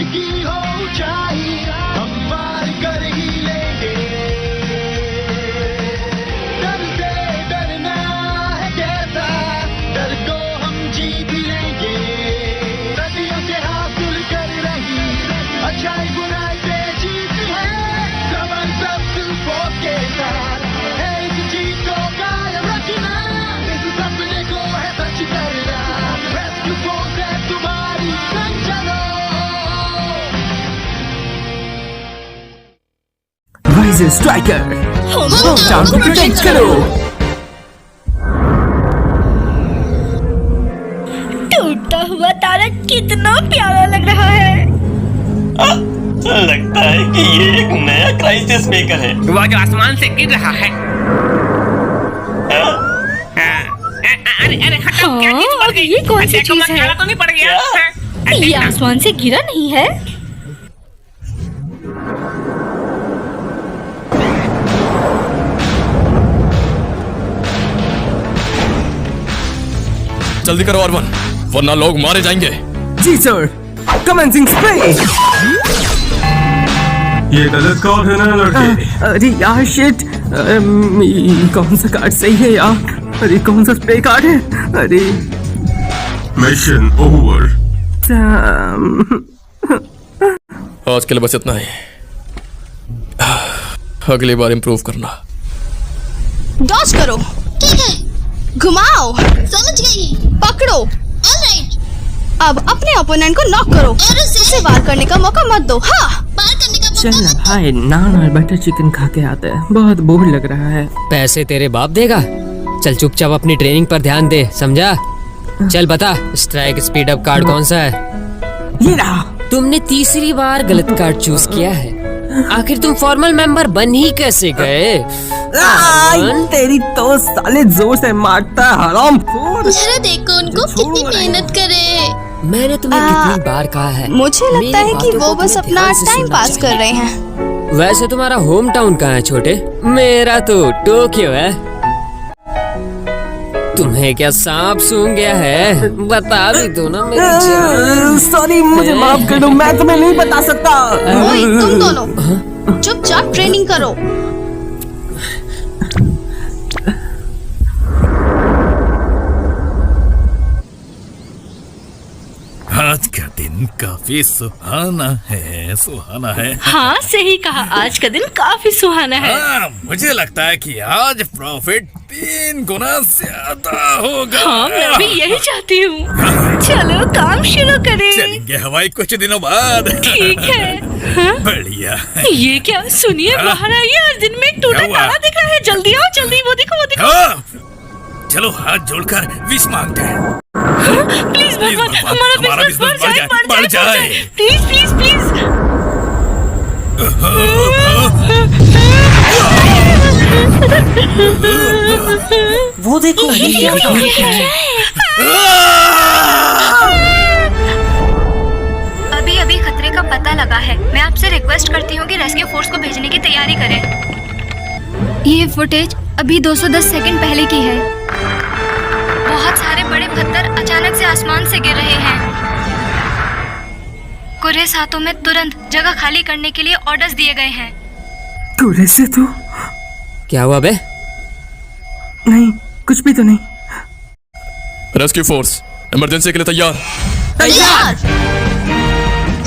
की हो ऊंचाई हम पार कर ही लेंगे। डर से डरना है कैसा, डर को हम जीत लेंगे। सदियों से हासिल कर रही अच्छाई बुराई पे जीत है। कमर सब फोर्स के साथ है इस जीत को कायम रखना। इस सपने को है सच करना। रेस्क्यू फोर्स है तुम्हारी, संग चलो। राइजर स्ट्राइकर, होमटाउन को प्रोटेक्ट करो। टूटता हुआ तारा कितना प्यारा लग रहा है। लगता है कि ये एक नया क्राइसिस मेकर है। वो जो आसमान से गिर रहा है। अरे हटाओ, क्या चीज पड़ गई? ये कौन सी चीज है? खाना तो नहीं पड़ गया? ये आसमान से गिरा नहीं है। जल्दी करो R1, वरना लोग मारे जाएंगे। जी सर, कमेंसिंग स्प्रे। ये गलत कॉल है ना लड़के? अरे यार शिट, कौन सा कार्ड सही है यार? अरे कौन सा स्प्रे कार्ड है? अरे मिशन ओवर। आज के लिए बस इतना ही, अगली बार इम्प्रूव करना। डॉज करो। ठीक है, घुमाओ। समझ गई। पकड़ो। ऑलराइट। अब अपने ओपोनेंट को नॉक करो और उसे वार करने का मौका मत दो। हाँ, पार करने का चल मौका ना मत दो। भाई, नान और बटर चिकन खा के आते हैं, बहुत बोर लग रहा है। पैसे तेरे बाप देगा। चल चुपचाप अपनी ट्रेनिंग पर ध्यान दे, समझा? चल बता, स्ट्राइक स्पीड अप कार्ड कौन सा है? ये रहा। तुमने तीसरी बार गलत कार्ड चूज किया है। आखिर तुम फॉर्मल मेंबर बन ही कैसे गए? तेरी तो साले जोर से मारता है हरामखोर। जरा देखो उनको कितनी मेहनत करे। मैंने तुम्हें कितनी बार कहा है। मुझे लगता है कि वो बस अपना टाइम पास कर रहे हैं। वैसे तुम्हारा होम टाउन कहाँ है छोटे? मेरा तो टोक्यो है। तुम्हें क्या सांप सूंघ गया है? बता भी दो ना मेरी जान। सॉरी, मुझे माफ कर दो, मैं तुम्हें नहीं बता सकता। ओए तुम दोनों चुपचाप ट्रेनिंग करो। आज का दिन काफी सुहाना है। हाँ सही कहा, आज का दिन काफी सुहाना है। हाँ, मुझे लगता है कि आज प्रॉफिट 3 गुना ज्यादा होगा। हाँ, मैं भी यही चाहती हूँ। चलो काम शुरू करें। चलेंगे हवाई कुछ दिनों बाद। ठीक है। हाँ? बढ़िया। ये क्या? सुनिए, बाहर आइए, आज दिन में एक टूटा क्या हुआ? तारा दिख रहा है। जल्दी आओ, जल्दी। वो देखो, वो देखो। हाँ, चलो हाथ जोड़कर विश मांगते हैं। प्लीज भगवान, हमारा बिजनेस बढ़ जाए। Please please please. वो देखो, अभी अभी खतरे का पता लगा है। मैं आपसे रिक्वेस्ट करती हूँ कि रेस्क्यू फोर्स को भेजने की तैयारी करें। ये फुटेज अभी 210 सेकंड पहले की है। बहुत सारे बड़े पत्थर अचानक से आसमान से गिर रहे हैं। कुरेस हाथों में तुरंत जगह खाली करने के लिए ऑर्डर्स दिए गए हैं। कुरेस से तो क्या हुआ बे? नहीं, कुछ भी तो नहीं। रेस्क्यू फोर्स इमरजेंसी के लिए तैयार।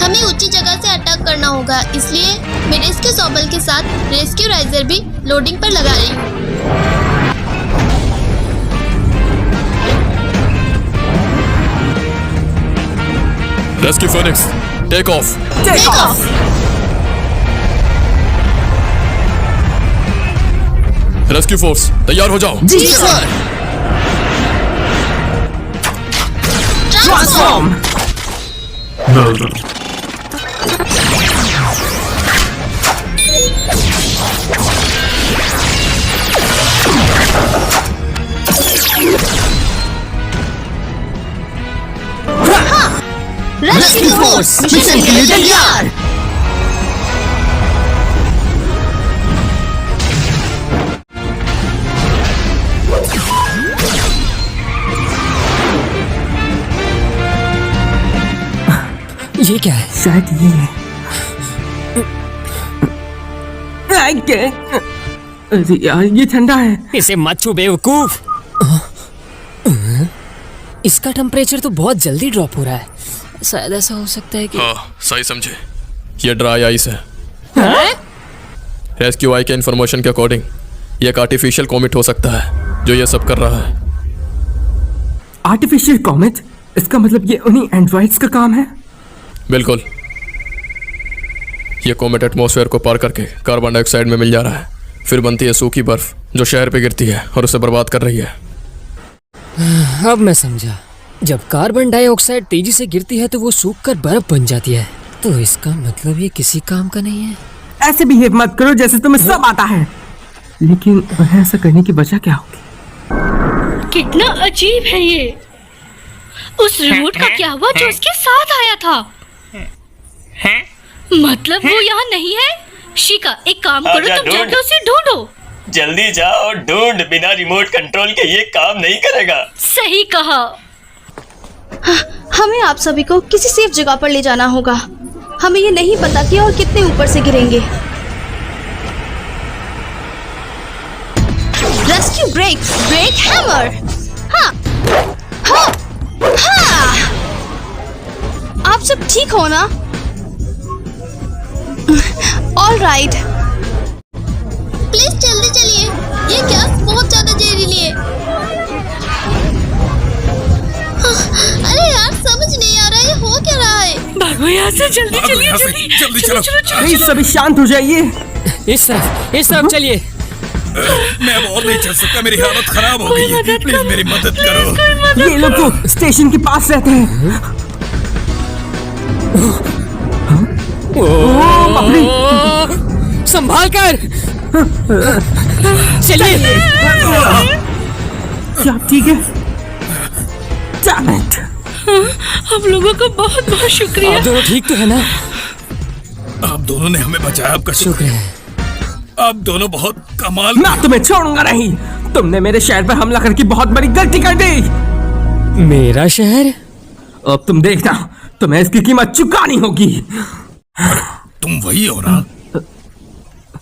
हमें ऊंची जगह से अटैक करना होगा, इसलिए मैं रेस्क्यू सॉबल के साथ रेस्क्यू राइजर भी लोडिंग पर लगा रही हूँ। Rescue phoenix, take off. Take off. Rescue force तैयार हो जाओ। जी sir. Transform. Rescue force mission के लिए तैयार। ये क्या है? शायद ये है। अरे यार ये ठंडा है। इसे मत छू बेवकूफ। इसका टेम्परेचर तो बहुत जल्दी ड्रॉप हो रहा है। शायद ऐसा हो सकता है कि हाँ सही समझे, ये ड्राई आइस है। रेस्क्यू आई के इंफॉर्मेशन के अकॉर्डिंग ये एक आर्टिफिशियल कॉमेट हो सकता है जो ये सब कर रहा है। Artificial comet? इसका मतलब ये उन्हीं एंड्रॉइड्स का काम है? बिल्कुल। ये कॉमेट एटमॉस्फेयर को पार करके कार्बन डाइऑक्साइड में मिल जा रहा है, फिर बनती है सूखी बर्फ जो शहर पे गिरती है और उसे बर्बाद कर रही है। अब मैं समझा। जब कार्बन डाइऑक्साइड तेजी से गिरती है तो वो सूखकर बर्फ बन जाती है, तो इसका मतलब ये किसी काम का नहीं है। ऐसे बिहेव मत करो जैसे तुम्हें सब आता है। लेकिन ऐसा करने की वजह क्या होगी? कितना अजीब है ये। उस रिमोट का क्या हुआ जो उसके साथ आया था? मतलब वो यहाँ नहीं है? शिका एक काम करो, तुम जाके उसे ढूंढो। जल्दी जाओ ढूंढ, बिना रिमोट कंट्रोल के ये काम नहीं करेगा। सही कहा। हमें आप सभी को किसी सेफ जगह पर ले जाना होगा। हमें ये नहीं पता कि और कितने ऊपर से गिरेंगे। Rescue break, break hammer. हाँ, हाँ, हाँ। आप सब ठीक हो ना? All right. प्लीज जल्दी चलिए, ये गैस बहुत ज्यादा जहरीली है। अरे यार समझ नहीं आ रहा है हो क्या रहा है। भागो यहाँ से, जल्दी चलिए, जल्दी चलो। प्लीज सभी शांत हो जाइए। इस तरफ चलिए। मैं अब और नहीं चल सकता, मेरी हालत खराब हो गई है। प्लीज मेरी मदद करो। ये लोग तो स्टेशन के पास रहते हैं। संभाल कर चलिए। क्या ठीक है? Damn it! आप लोगों का बहुत बहुत शुक्रिया। आप दोनों ठीक तो है ना? आप दोनों ने हमें बचाया, आपका शुक्र है। आप दोनों बहुत कमाल। मैं तुम्हें छोड़ूंगा नहीं। तुमने मेरे शहर पर हमला करके बहुत बड़ी गलती कर दी। मेरा शहर? अब तुम देखना, तुम्हें इसकी कीमत चुकानी होगी। तुम वही हो ना?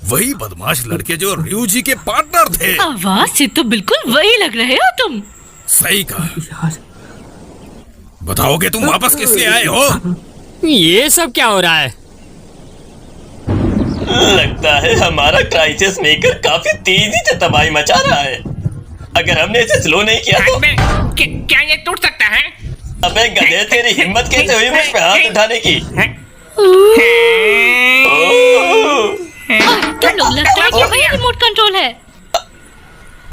वही बदमाश लड़के जो रियूजी के पार्टनर थे। आवाज से तो बिल्कुल वही लग रहे हो तुम। सही कहा। बताओगे तुम वापस किस लिए आए हो? ये सब क्या हो रहा है? लगता है हमारा क्राइसिस मेकर काफी तेजी से तबाही मचा रहा है। अगर हमने इसे स्लो नहीं किया तो क्या ये टूट सकता है? अबे गधे, तेरी हिम्मत कैसे हुई मुझ पे हाथ उठाने की? तुम लोग लगता है कि वही रिमोट कंट्रोल है।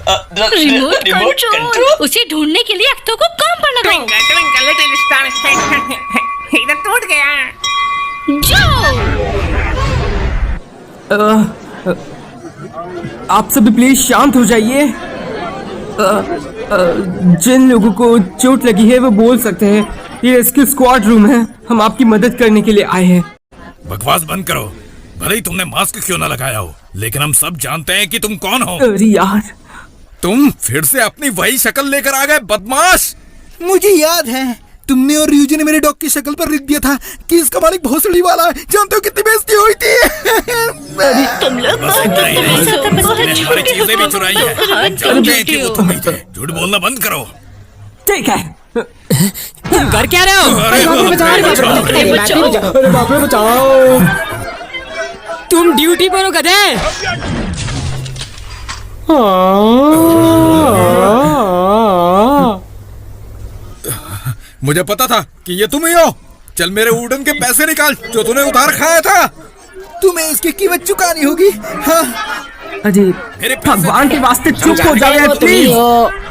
Remote control? उसे ढूंढने के लिए अख्तों को काम पर लगाओ। ट्विंकल लिटिल स्टार, इधर टूट गया। जाओ। आप सभी प्लीज शांत हो जाइए। जिन लोगों को चोट लगी है वो बोल सकते हैं। ये रेस्क्यू स्क्वाड रूम है, हम आपकी मदद करने के लिए आए हैं। बकवास बंद करो। भले ही तुमने मास्क क्यों ना लगाया हो, लेकिन हम सब जानते हैं कि तुम कौन हो। अरे यार, तुम फिर से अपनी वही शक्ल लेकर आ गए, बदमाश। मुझे याद है तुमने और रियूजी ने मेरे डॉग की शक्ल पर लिख दिया था कि इसका मालिक भोसड़ी वाला है। जानते हो कितनी बेइज्जती हुई थी? तुम लोग हमारी चीजें भी चुराई हैं। जानते हैं कि वो तुम ही थे। झूठ बोलना बंद करो। ठीक है। तुम कर क्या रहे हो? अरे बाप रे बचाओ। तुम ड्यूटी पर हो गधे। मुझे पता था कि ये तुम ही हो। चल मेरे वुडन के पैसे निकाल जो तूने उधार खाया था। तुम्हें इसकी कीमत चुकानी होगी। हाँ। अरे भगवान के वास्ते चुप हो जाओ यार प्लीज।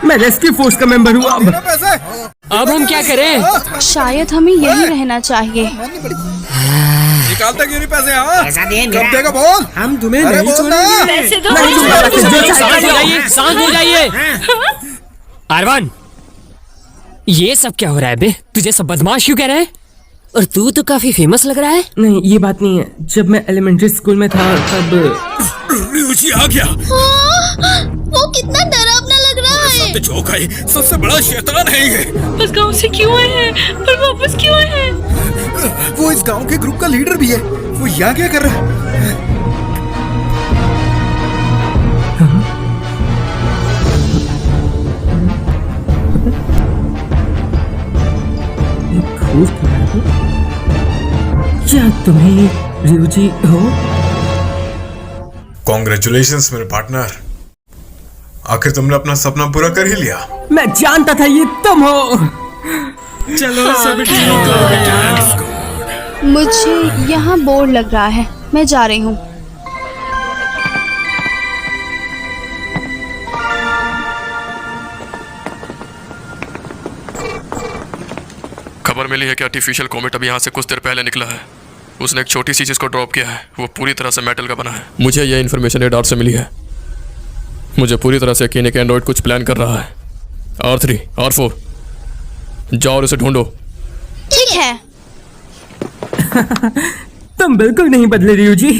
मैं रेस्क्यू फोर्स का मेंबर हूँ। अब हम क्या करें? शायद हमें यही रहना चाहिए। निकालते क्यों नहीं पैसे? हाँ कब देगा बोल? हम तुम्हें नहीं छोड़ेंगे। पैसे दो। शांत हो जाइए। आरवान, ये सब क्या हो रहा है बे? तुझे सब बदमाश क्यों कह रहे हैं? और तू तो काफी फेमस लग रहा है। नहीं ये बात नहीं है। जब मैं एलिमेंट्री स्कूल में था तब रियूजी आ गया। वो कितना डरावना लग रहा है। सबसे चौक है, सबसे बड़ा शैतान है ये। बस गाँव से क्यों आए हैं और वापस क्यों आए हैं? वो इस गांव के ग्रुप का लीडर भी है। वो यहाँ क्या कर रहा है? क्या तुम्हें रियुजी हो? कॉन्ग्रेचुलेशंस मेरे पार्टनर, आखिर तुमने अपना सपना पूरा कर ही लिया। मैं जानता था ये तुम हो। चलो सब ठीक हो गया। मुझे यहाँ बोर लग रहा है, मैं जा रही हूँ। खबर मिली है कि आर्टिफिशियल कॉमेट अभी यहाँ से कुछ देर पहले निकला है। उसने एक छोटी सी चीज को ड्रॉप किया है, वो पूरी तरह से मेटल का बना है। मुझे यह इन्फॉर्मेशन रेडार से मिली है। मुझे पूरी तरह से यकीन है कि एंड्रॉइड कुछ प्लान कर रहा है। R3, R4, जाओ और उसे ढूंढो। ठीक है। तुम बिल्कुल नहीं बदले रियुजी।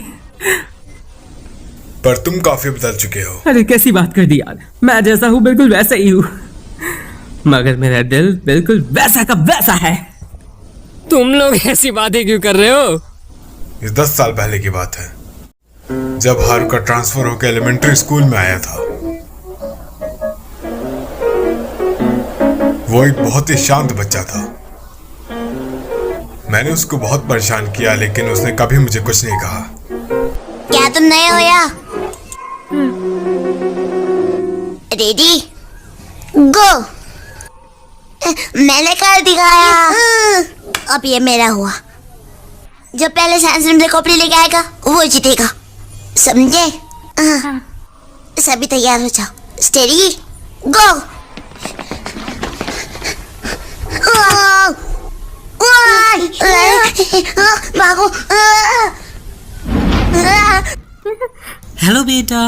पर तुम काफी बदल चुके हो। अरे कैसी बात कर दी यार, मैं जैसा हूँ बिल्कुल वैसा ही हूँ, मगर मेरा दिल बिल्कुल वैसा का वैसा है। तुम लोग ऐसी बातें क्यों कर रहे हो? ये 10 साल पहले की बात है, जब हारू का ट्रांसफर होकर एलिमेंट्री स्कूल में आया था। वो एक बहुत ही शांत बच्चा था। मैंने उसको बहुत परेशान किया, लेकिन उसने कभी मुझे कुछ नहीं कहा। क्या तुम नए हो या? रेडी गो। मैंने कर दिखाया। अब ये मेरा हुआ। जो पहले साइंस रूम से कॉपी लेके आएगा वो जीतेगा, समझे? सभी तैयार हो जाओ। स्टेडी गो। भागो। हेलो बेटा।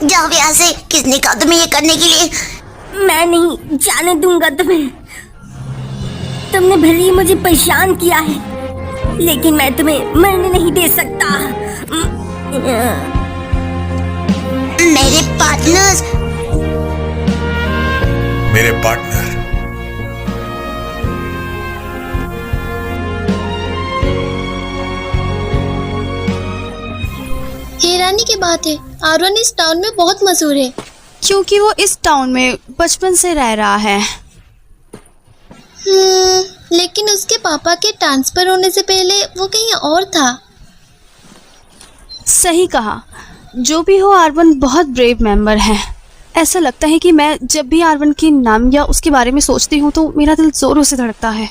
जाओ यहाँ से। किसने कहा तुम्हें ये करने के लिए? मैं नहीं जाने दूंगा तुम्हें। तुमने भले ही मुझे परेशान किया है, लेकिन मैं तुम्हें मरने नहीं दे सकता। मेरे पार्टनर। मेरे पार्टनर। हैरानी की बात है, आरवन इस टाउन में बहुत मशहूर है। क्योंकि वो इस टाउन में बचपन से रह रहा है। लेकिन उसके पापा के ट्रांसफर होने से पहले वो कहीं और था। सही कहा। जो भी हो, आरवन बहुत ब्रेव मेंबर है। ऐसा लगता है कि मैं जब भी आरवन के नाम या उसके बारे में सोचती हूँ तो मेरा दिल जोरों से धड़कता है।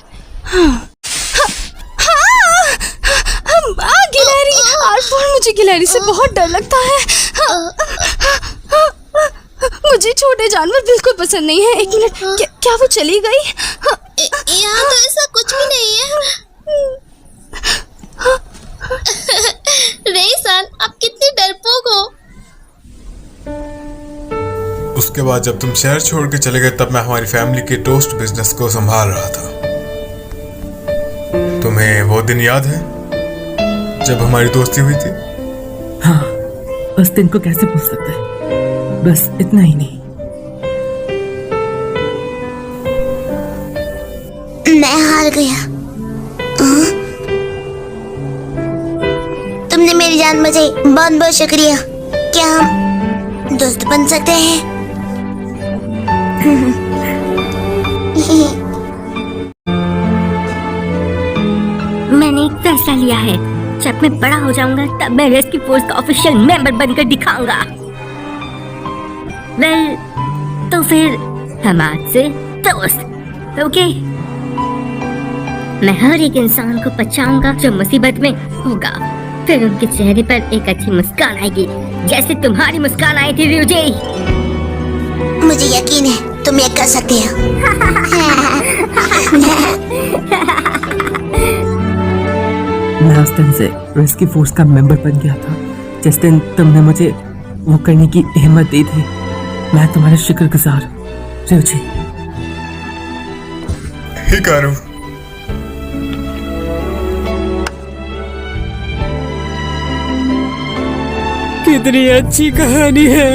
गिलहरी। आरवन, मुझे गिलहरी से बहुत डर लगता है। मुझे छोटे जानवर बिल्कुल पसंद नहीं है। एक मिनट, क्या वो चली गई? यहाँ तो ऐसा कुछ भी नहीं है। रेसान, आप कितने डरपोक हो। उसके बाद जब तुम शहर छोड़ के चले गए, तब मैं हमारी फैमिली के टोस्ट बिजनेस को संभाल रहा था। तुम्हें वो दिन याद है जब हमारी दोस्ती हुई थी? हाँ, उस दिन को कैसे भूल सकते हैं। बस इतना ही नहीं। मैं हार गया। तुमने मेरी जान बचाई, बहुत बहुत शुक्रिया। क्या हम दोस्त बन सकते हैं? मैंने एक फैसला लिया है। जब मैं बड़ा हो जाऊंगा तब मैं रेस्क्यू फोर्स का ऑफिशियल मेंबर बनकर दिखाऊंगा। वेल, तो फिर हम आज से दोस्त, ओके? मैं हर एक इंसान को बचाऊंगा जो मुसीबत में होगा। फिर उनके चेहरे पर एक अच्छी मुस्कान आएगी, जैसे तुम्हारी मुस्कान आई थी रियुजी। मुझे यकीन है तुम ये कर सकते हो। मैं उस दिन से रेस्क्यू फोर्स का मेंबर बन गया था, जिस दिन तुमने मुझे वो करने की हिम्मत दी थी। मैं तुम्हारा शुक्रगुजार रियुजी। हिकारू, कितनी अच्छी कहानी है।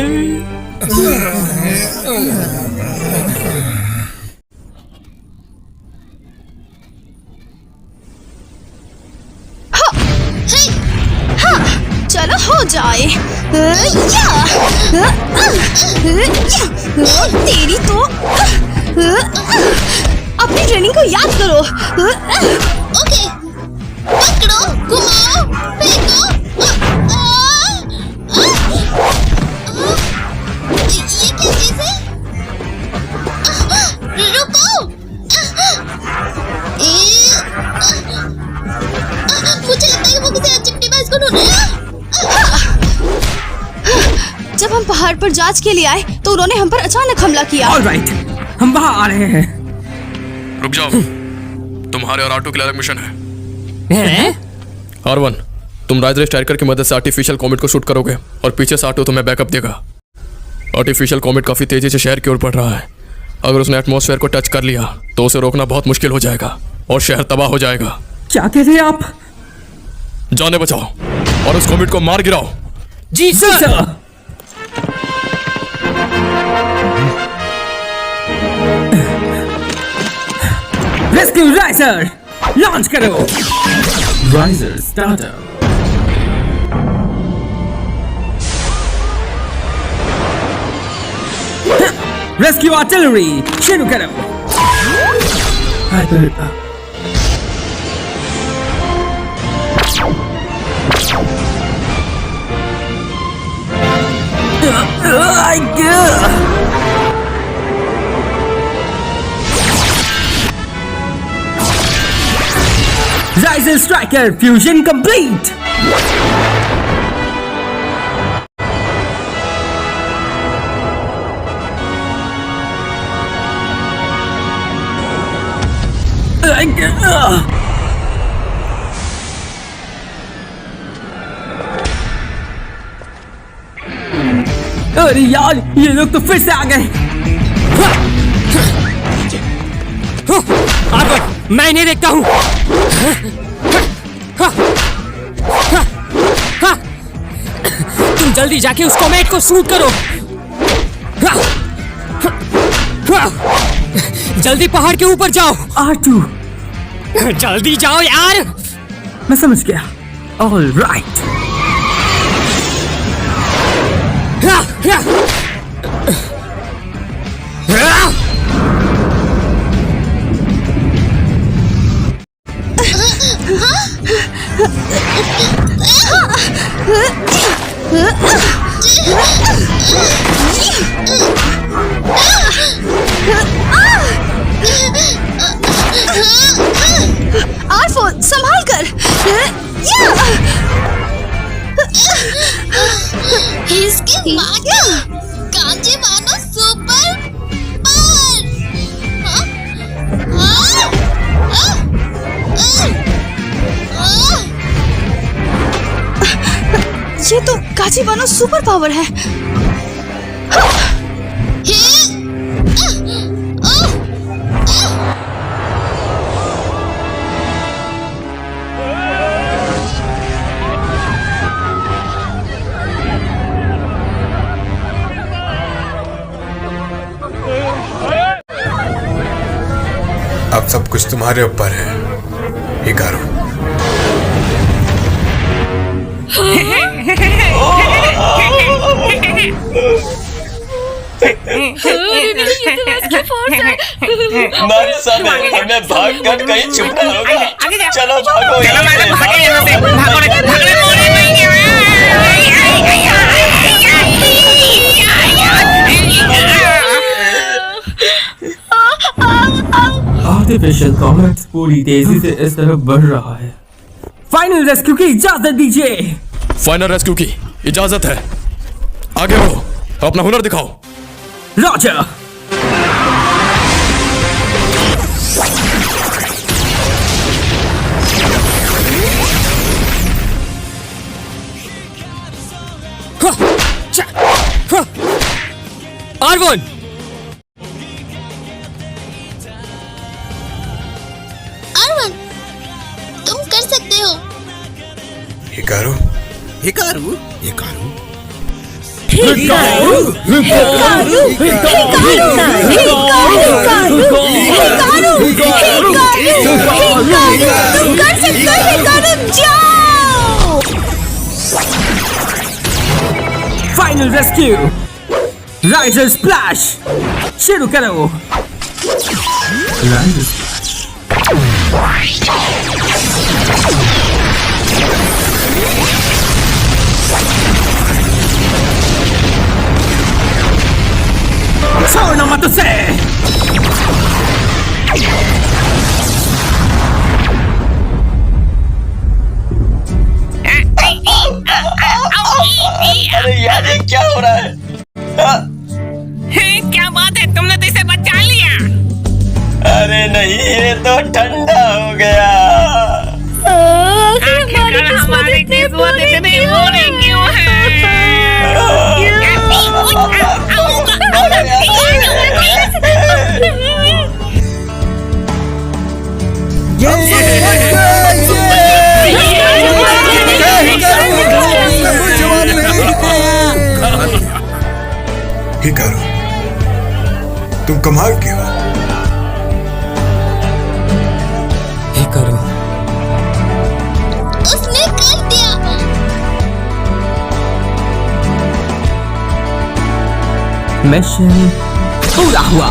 चलो हो जाए। तेरी तो अपनी ट्रेनिंग को याद करो। ओके, पकड़ो, घुमाओ, फेंको। ये क्या चीज है? रुको। मुझे लगता है कि वो किसी अजीब डिवाइस को ढूंढ रहा है। जब हम पहाड़ पर जांच के लिए आए तो उन्होंने हम पर अचानक हमला किया। ऑलराइट, हम वहाँ आ रहे हैं। रुक जाओ, तुम्हारे और आर्टू के लिए अलग मिशन है। R1, तुम राइजर स्ट्राइकर की मदद से आर्टिफिशियल कॉमेट को शूट करोगे और पीछे से आर्टू तुम्हें बैकअप देगा। आर्टिफिशियल कॉमेट काफी तेजी से शहर की ओर बढ़ रहा है। अगर उसने एटमॉस्फेयर को टच कर लिया तो उसे रोकना बहुत मुश्किल हो जाएगा और शहर तबाह हो जाएगा। क्या कह रहे हैं आप? जाने बचाओ और उस कॉमेट को मार गिराओ। जी सर। रेस्क्यू राइजर लॉन्च करो। Riser starter. रेस्क्यू आर्टिलरी शुरू करो। Riser Striker Fusion complete! अरे यार, ये लोग तो फिर से आ गए। आर्वन, मैं इन्हें देखता हूँ। तुम जल्दी जाके उस कॉमेट को शूट करो। जल्दी पहाड़ के ऊपर जाओ। R2, जल्दी जाओ यार। मैं समझ गया। All right. R4 संभाल कर। इसकी माँ क्या? कांचे मानो सुपर पावर। ये तो काची बानो सुपर पावर है। अब सब कुछ तुम्हारे ऊपर है, हिकारू। हमें भाग कर कहीं छुपना होगा। चलो भागो, आर्टिफिशियल कॉमेट पूरी तेजी से इस तरफ बढ़ रहा है। फाइनल रेस्क्यू की इजाजत दीजिए। फाइनल रेस्क्यू की इजाजत है। आगे बढ़ो, अपना हुनर दिखाओ। रॉजर। R1, R1, तुम कर सकते हो। Hikaru, Hikaru, Hikaru, final rescue riser splash शुरू करो। छोड़ना मत उसे। अरे यार ये क्या हो रहा है? क्या बात है, तुमने तो इसे बचा लिया। अरे नहीं, ये तो ठंडा हो गया। आखिरकार हमारी किस्मत इतनी बुरी क्यों है? हिकारू, तुम कमाल के हो। हिकारू, उसने कर दिया। मिशन पूरा हुआ।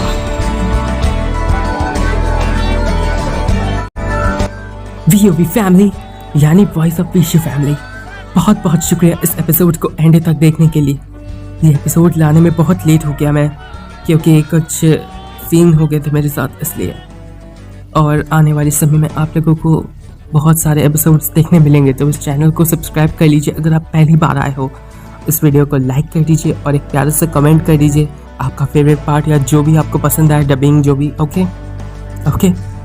वीओवी फैमिली यानी वॉइस ऑफ पीशू फैमिली, बहुत बहुत शुक्रिया इस एपिसोड को एंड तक देखने के लिए। ये एपिसोड लाने में बहुत लेट हो गया मैं, क्योंकि कुछ सीन हो गए थे मेरे साथ इसलिए। और आने वाले समय में आप लोगों को बहुत सारे एपिसोड्स देखने मिलेंगे, तो इस चैनल को सब्सक्राइब कर लीजिए अगर आप पहली बार आए हो। इस वीडियो को लाइक कर दीजिए और एक प्यारे से कमेंट कर दीजिए आपका फेवरेट पार्ट या जो भी आपको पसंद आए, डबिंग जो भी। ओके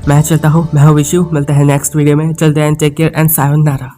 मैं चलता हूँ, मैं हूँ विशु। मिलते हैं नेक्स्ट वीडियो में। चलते हैं, टेक केयर एंड सायोनारा।